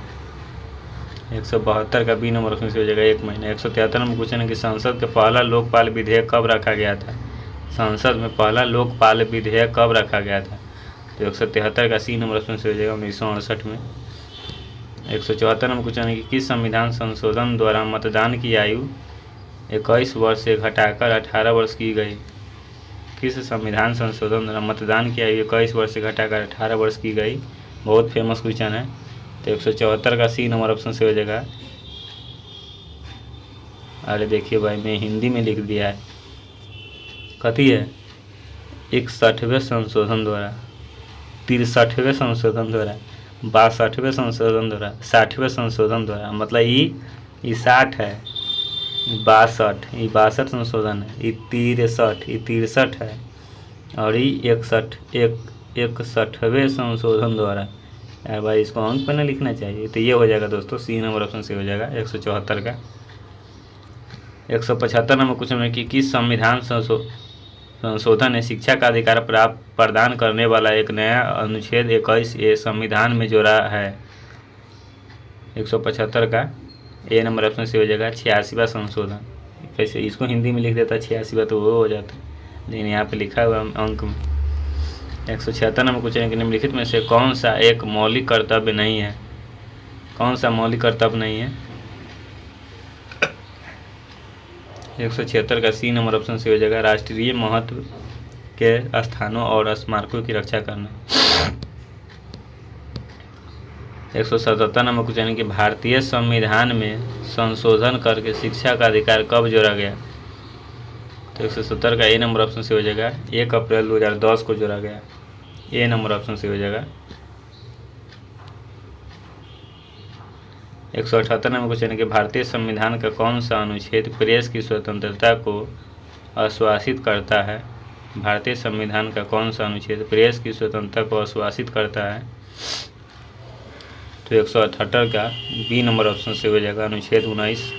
172 का बी नंबर ऑप्शन से हो जाएगा 1 महीना। 173 नंबर क्वेश्चन है कि संसद का पहला लोकपाल विधेयक कब रखा गया था? संसद में पहला लोकपाल विधेयक कब रखा गया था? तो 173 का सी नंबर ऑप्शन से हो जाएगा 1968 में। 174 नंबर क्वेश्चन है कि किस संविधान संशोधन द्वारा मतदान की आयु 21 वर्ष से घटाकर 18 वर्ष की गई? किस संविधान संशोधन द्वारा मतदान की आयु 21 वर्ष से घटाकर 18 वर्ष की गई? बहुत फेमस क्वेश्चन है। तो 174 का सी नंबर ऑप्शन से हो जाएगा। अरे देखिए भाई, मैं हिंदी में लिख दिया है, कथी है 61वें संशोधन द्वारा, 63वें संशोधन द्वारा, 62वें संशोधन द्वारा, 60वें संशोधन द्वारा, मतलब ये 60 है, 62 ये 62 संशोधन है, ये 63 है, और ये 61वें संशोधन द्वारा। यार भाई इसको अंक पर ना लिखना चाहिए। तो ये हो जाएगा दोस्तों, सी नंबर ऑप्शन से हो जाएगा 174 का। 175 नंबर क्वेश्चन में कि किस संविधान संशोधन ने शिक्षा का अधिकार प्रदान करने वाला एक नया अनुच्छेद 21A संविधान में जोड़ा है? 175 का ए नंबर ऑप्शन से हो जाएगा 86वां संशोधन। कैसे इसको हिंदी में लिख देता 86वां तो वो हो जाता, लेकिन यहाँ पे लिखा हुआ अंक में। 176 नंबर क्वेश्चन है कि निम्नलिखित में से कौन सा एक मौलिक कर्तव्य नहीं है? कौन सा मौलिक कर्तव्य नहीं है? 176 का सी नंबर ऑप्शन से हो जाएगा, राष्ट्रीय महत्व के स्थानों और स्मारकों की रक्षा करना। 177 नंबर क्वेश्चन है कि भारतीय संविधान में संशोधन करके शिक्षा का अधिकार कब जोड़ा गया? तो 170 का ए नंबर ऑप्शन से हो जाएगा, 1 अप्रैल 2010 को जोड़ा गया। ए नंबर ऑप्शन से हो जाएगा। 178 नंबर क्वेश्चन है कि भारतीय संविधान का कौन सा अनुच्छेद प्रेस की स्वतंत्रता को आश्वासित करता है? भारतीय संविधान का कौन सा अनुच्छेद प्रेस की स्वतंत्रता को आश्वासित करता है? तो 178 का बी नंबर ऑप्शन से हो जाएगा, अनुच्छेद 19।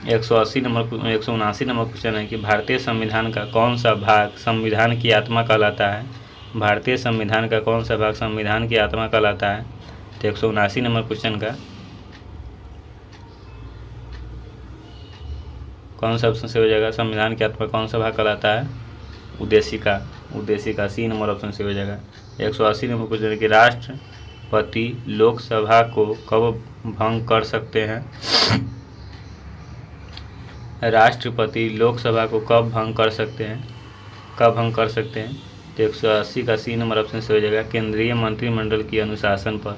179 नंबर क्वेश्चन है कि भारतीय संविधान का कौन सा भाग संविधान की आत्मा कहलाता है? भारतीय संविधान का कौन सा भाग संविधान की आत्मा कहलाता है? तो 179 नंबर क्वेश्चन का कौन सा ऑप्शन से हो जाएगा, संविधान की आत्मा कौन सा भाग कहलाता है? उद्देशिका। उद्देश्य का, सी नंबर ऑप्शन से हो जाएगा। 180 नंबर क्वेश्चन है कि राष्ट्रपति लोकसभा को कब भंग कर सकते हैं? राष्ट्रपति लोकसभा को कब भंग कर सकते हैं? कब भंग कर सकते हैं? तो 180 का सी नंबर ऑप्शन से हो जाएगा केंद्रीय मंत्रिमंडल की अनुशासन पर।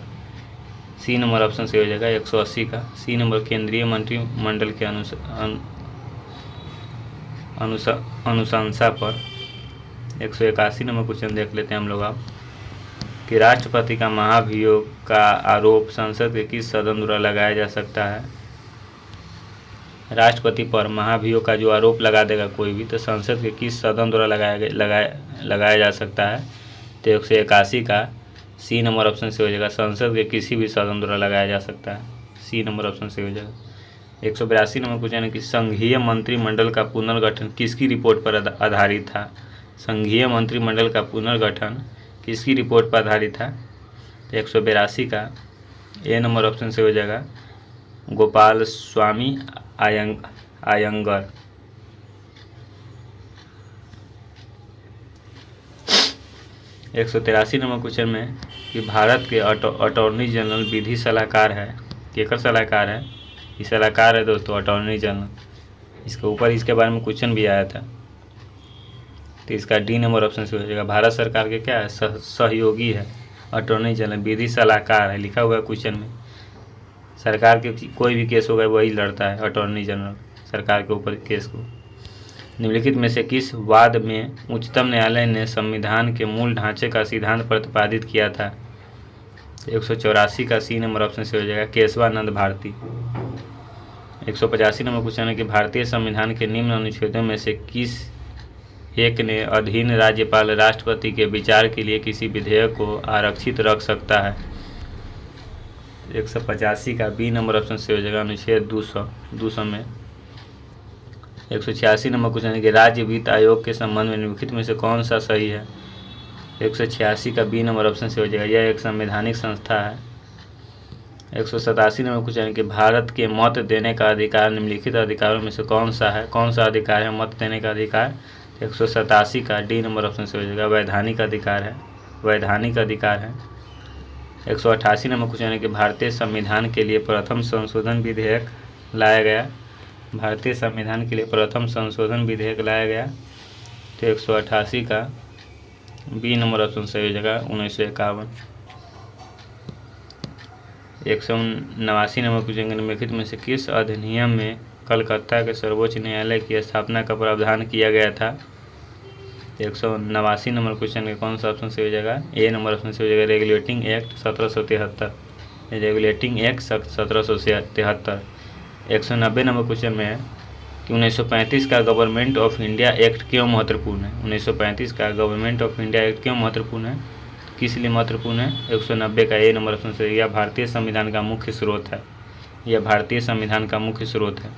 सी नंबर ऑप्शन से हो जाएगा 180 का सी नंबर केंद्रीय मंत्रिमंडल के अनुशंसा पर। 181 नंबर क्वेश्चन देख लेते हैं हम लोग आप कि राष्ट्रपति का महाभियोग का आरोप संसद के किस सदन द्वारा लगाया जा सकता है? राष्ट्रपति पर महाभियोग का जो आरोप लगा देगा कोई भी, तो संसद के किस सदन द्वारा लगाया जा सकता है? तो 181 का सी नंबर ऑप्शन से हो जाएगा संसद के किसी भी सदन द्वारा लगाया जा सकता है। सी नंबर ऑप्शन से हो जाएगा। 182 नंबर क्वेश्चन है कि संघीय मंत्रिमंडल का पुनर्गठन किसकी रिपोर्ट पर आधारित था? संघीय मंत्रिमंडल का पुनर्गठन किसकी रिपोर्ट पर आधारित था? 182 का ए नंबर ऑप्शन से हो जाएगा गोपाल स्वामी आयंगर। 183 नंबर क्वेश्चन में कि भारत के अटॉर्नी जनरल विधि सलाहकार है, केकर सलाहकार है? ये सलाहकार है दोस्तों अटॉर्नी जनरल। इसके ऊपर इसके बारे में क्वेश्चन भी आया था, तो इसका डी नंबर ऑप्शन से हो जाएगा। भारत सरकार के क्या है? सहयोगी है, अटॉर्नी जनरल विधि सलाहकार है, लिखा हुआ है क्वेश्चन में। सरकार के कोई भी केस होगा वही लड़ता है, अटॉर्नी जनरल सरकार के ऊपर केस को। निम्नलिखित में से किस वाद में उच्चतम न्यायालय ने संविधान के मूल ढांचे का सिद्धांत प्रतिपादित किया था? 184 का सी नंबर ऑप्शन से हो जाएगा केशवानंद भारती। 185 नंबर क्वेश्चन है कि भारतीय संविधान के निम्न अनुच्छेदों में से किस एक ने अधीन राज्यपाल राष्ट्रपति के विचार के लिए किसी विधेयक को आरक्षित रख सकता है? 185 का बी नंबर ऑप्शन से हो जाएगा अनुच्छेद 200 में। 186 नंबर क्वेश्चन है कि राज्य वित्त आयोग के संबंध में निम्नलिखित में से कौन सा सही है? 186 का बी नंबर ऑप्शन से हो जाएगा यह एक संवैधानिक संस्था है। 187 नंबर क्वेश्चन है कि भारत के मत देने का अधिकार निम्नलिखित अधिकारों में से कौन सा है? कौन सा अधिकार है मत देने का अधिकार? 187 का डी नंबर ऑप्शन से हो जाएगा वैधानिक अधिकार है, वैधानिक अधिकार है। 188 नंबर क्वेश्चन है कि भारतीय संविधान के लिए प्रथम संशोधन विधेयक लाया गया। भारतीय संविधान के लिए प्रथम संशोधन विधेयक लाया गया, तो 188 का बी नंबर ऑप्शन से हो जाएगा 1951। 189 नंबर क्वेश्चन निम्नलिखित में से किस अधिनियम में कलकत्ता के सर्वोच्च न्यायालय की स्थापना का प्रावधान किया गया था? 189 नंबर क्वेश्चन के कौन सा ऑप्शन से हो जाएगा? ए नंबर ऑप्शन से हो जाएगा regulating act 1773, regulating act 1773। 190 number question में है कि 1935 का गवर्नमेंट ऑफ इंडिया एक्ट क्यों महत्वपूर्ण है? 1935 का गवर्नमेंट ऑफ इंडिया एक्ट क्यों महत्वपूर्ण है, किस लिए महत्वपूर्ण है? 190 का ए नंबर ऑप्शन से यह भारतीय संविधान का मुख्य स्रोत है, यह भारतीय संविधान का मुख्य स्रोत है।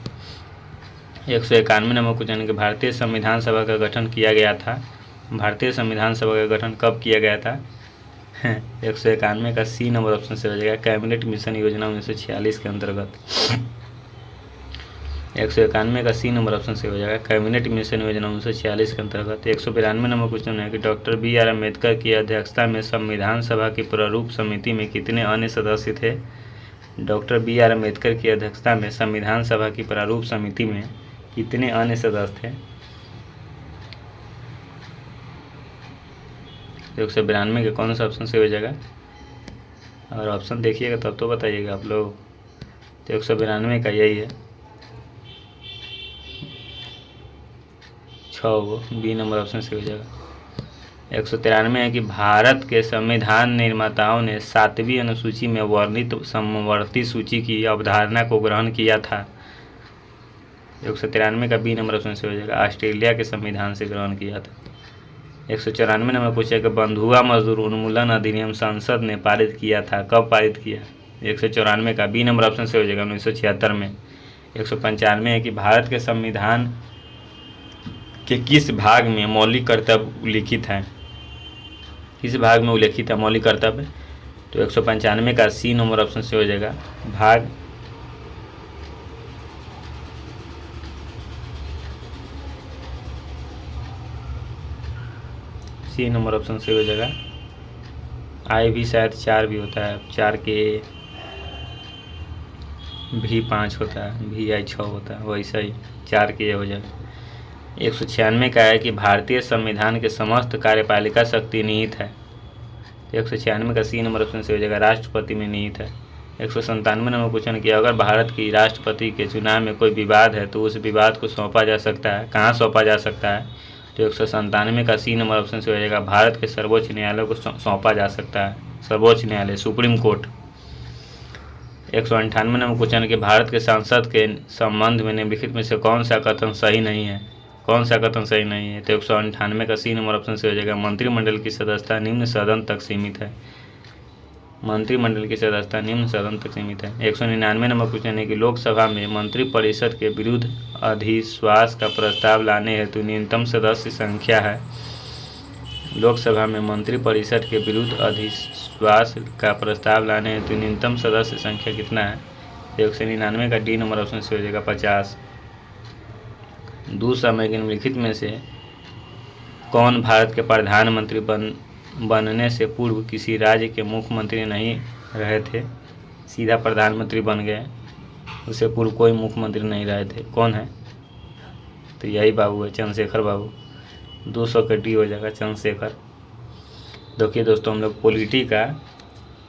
191 नंबर क्वेश्चन है कि भारतीय संविधान सभा का गठन किया गया था। भारतीय संविधान सभा का गठन कब किया गया था? 191 का सी नंबर ऑप्शन से हो जाएगा कैबिनेट मिशन योजना 1946 के अंतर्गत। 191 का सी नंबर ऑप्शन से हो जाएगा कैबिनेट मिशन योजना 1946 के अंतर्गत। 192 नंबर क्वेश्चन है कि डॉक्टर बी.आर. अम्बेडकर की अध्यक्षता में संविधान सभा की प्रारूप समिति में कितने अन्य सदस्य थे? Doctor B R. अम्बेडकर की अध्यक्षता में संविधान सभा की प्रारूप समिति में कितने अन्य सदस्य थे? 192 के कौन सा ऑप्शन से हो जाएगा? और ऑप्शन देखिएगा तब तो बताइएगा आप लोग। तो 192 का यही है 6 बी नंबर ऑप्शन से हो जाएगा। 193 है कि भारत के संविधान निर्माताओं ने 7वीं अनुसूची में वर्णित समवर्ती सूची की अवधारणा को ग्रहण किया था। 193 का बी नंबर ऑप्शन से हो जाएगा ऑस्ट्रेलिया के संविधान से ग्रहण किया था। 194 नंबर पूछा कि बंधुआ मजदूर उन्मूलन अधिनियम संसद ने पारित किया था, कब पारित किया? 194 का बी नंबर ऑप्शन से हो जाएगा 1976 में। 195 है कि भारत के संविधान के किस भाग में मौलिक कर्तव्य उल्लिखित है? किस भाग में उल्लिखित है मौलिक कर्तव्य? तो 195 का सी नंबर ऑप्शन से हो जाएगा भाग सी नंबर ऑप्शन सही हो जाएगा। आई भी शायद 4 भी होता है, 4 के भी 5 होता है, भी आई 6 होता है, वैसा ही 4 के हो जाएगा। 196 का है कि भारतीय संविधान के समस्त कार्यपालिका शक्ति निहित है। 196 का सी नंबर ऑप्शन से हो जाएगा, राष्ट्रपति में निहित है। 197 नंबर क्वेश्चन किया, अगर भारत की राष्ट्रपति के चुनाव में कोई विवाद है तो उस विवाद को सौंपा जा सकता है, कहाँ सौंपा जा सकता है? तो 197 का सी नंबर ऑप्शन से हो जाएगा, भारत के सर्वोच्च न्यायालय को सौंपा जा सकता है, सर्वोच्च न्यायालय, सुप्रीम कोर्ट। 198 नंबर क्वेश्चन कि भारत के सांसद के संबंध में निम्नलिखित में से कौन सा कथन सही नहीं है? कौन सा कथन सही नहीं है? तो 198 का सी नंबर ऑप्शन से हो जाएगा, मंत्रिमंडल की सदस्यता निम्न सदन तक सीमित है। मंत्रिमंडल की सदस्यता निम्न सदन तक सीमित है। 199 नंबर क्वेश्चन है कि लोकसभा में मंत्रिपरिषद के विरुद्ध अविश्वास का प्रस्ताव लाने हेतु न्यूनतम सदस्य संख्या है। लोकसभा में मंत्रिपरिषद के विरुद्ध अविश्वास का प्रस्ताव लाने हेतु न्यूनतम सदस्य संख्या कितना है? 199 का डी नंबर ऑप्शन से हो जाएगा 50। दूसरा के निम्नलिखित में से कौन भारत के प्रधानमंत्री बनने से पूर्व किसी राज्य के मुख्यमंत्री नहीं रहे थे, सीधा प्रधानमंत्री बन गए, उससे पूर्व कोई मुख्यमंत्री नहीं रहे थे, कौन है? तो यही बाबू है, चंद्रशेखर बाबू। 200 का डी हो जाएगा, चंद्रशेखर। देखिए दोस्तों, हम लोग पॉलिटी का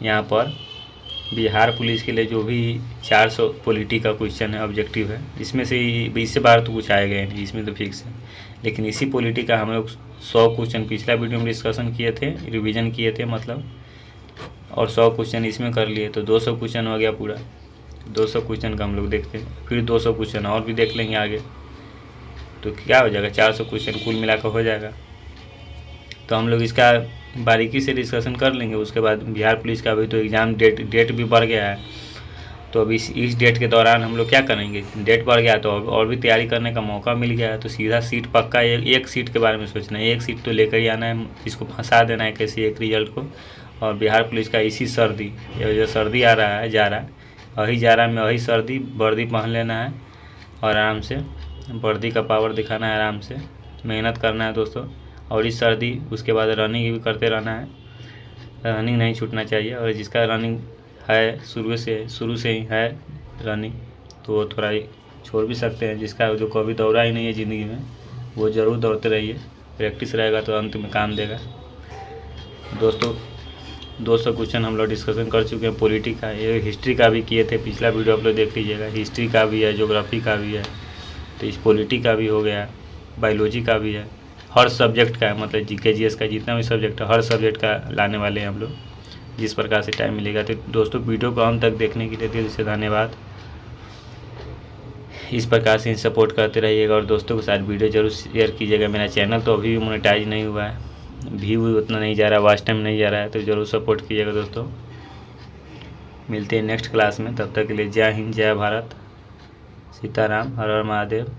यहाँ पर बिहार पुलिस के लिए जो भी 400 पॉलिटी का क्वेश्चन है, ऑब्जेक्टिव है, इसमें से 20 से 12 तो कुछ आए गए नहीं, इसमें तो फिक्स है। लेकिन इसी पॉलिटी का हम लोग 100 क्वेश्चन पिछला वीडियो में डिस्कशन किए थे, रिवीजन किए थे मतलब, और 100 क्वेश्चन इसमें कर लिए, तो 200 क्वेश्चन हो गया पूरा। 200 क्वेश्चन का हम लोग देखते हैं, फिर 200 क्वेश्चन और भी देख लेंगे आगे, तो क्या हो जाएगा, 400 क्वेश्चन कुल मिलाकर हो जाएगा। तो हम लोग इसका बारीकी से डिस्कशन कर लेंगे। उसके बाद बिहार पुलिस का अभी तो एग्ज़ाम डेट भी बढ़ गया है, तो अभी इस डेट के दौरान हम लोग क्या करेंगे, डेट बढ़ गया तो और भी तैयारी करने का मौका मिल गया है, तो सीधा सीट पक्का, एक सीट के बारे में सोचना है, एक सीट तो लेकर ही आना है, इसको फंसा देना है कैसे एक रिजल्ट को। और बिहार पुलिस का इसी सर्दी, ये जो सर्दी आ रहा है जाड़ा, वही जाड़ा में वही सर्दी, वर्दी पहन लेना है और आराम से वर्दी का पावर दिखाना है, आराम से मेहनत करना है दोस्तों। और इस सर्दी उसके बाद रनिंग भी करते रहना है, रनिंग नहीं छूटना चाहिए। और जिसका रनिंग है शुरू से ही है रनिंग, तो वो थोड़ा छोड़ भी सकते हैं। जिसका जो कभी दौड़ा ही नहीं है ज़िंदगी में, वो ज़रूर दौड़ते रहिए, प्रैक्टिस रहेगा तो अंत में काम देगा। दोस्तों 200 क्वेश्चन हम लोग डिस्कशन कर चुके हैं पॉलिटी का, ये हिस्ट्री का भी किए थे, पिछला वीडियो आप लोग देख लीजिएगा। हिस्ट्री का भी है, ज्योग्राफी का भी है, तो इस पॉलिटी का भी हो गया, बायोलॉजी का भी है, हर सब्जेक्ट का है, मतलब जीके जीएस का जितना भी सब्जेक्ट है, हर सब्जेक्ट का लाने वाले हैं हम लोग, जिस प्रकार से टाइम मिलेगा। तो दोस्तों वीडियो को अंत तक देखने के लिए दिल से धन्यवाद। इस प्रकार से सपोर्ट करते रहिएगा और दोस्तों के साथ वीडियो जरूर शेयर कीजिएगा। मेरा चैनल तो अभी भी मोनेटाइज नहीं हुआ है, व्यू उतना नहीं जा रहा, वॉच टाइम नहीं जा रहा है, तो ज़रूर सपोर्ट कीजिएगा दोस्तों। मिलते हैं नेक्स्ट क्लास में, तब तक के लिए जय हिंद, जय भारत, सीताराम, हर हर महादेव।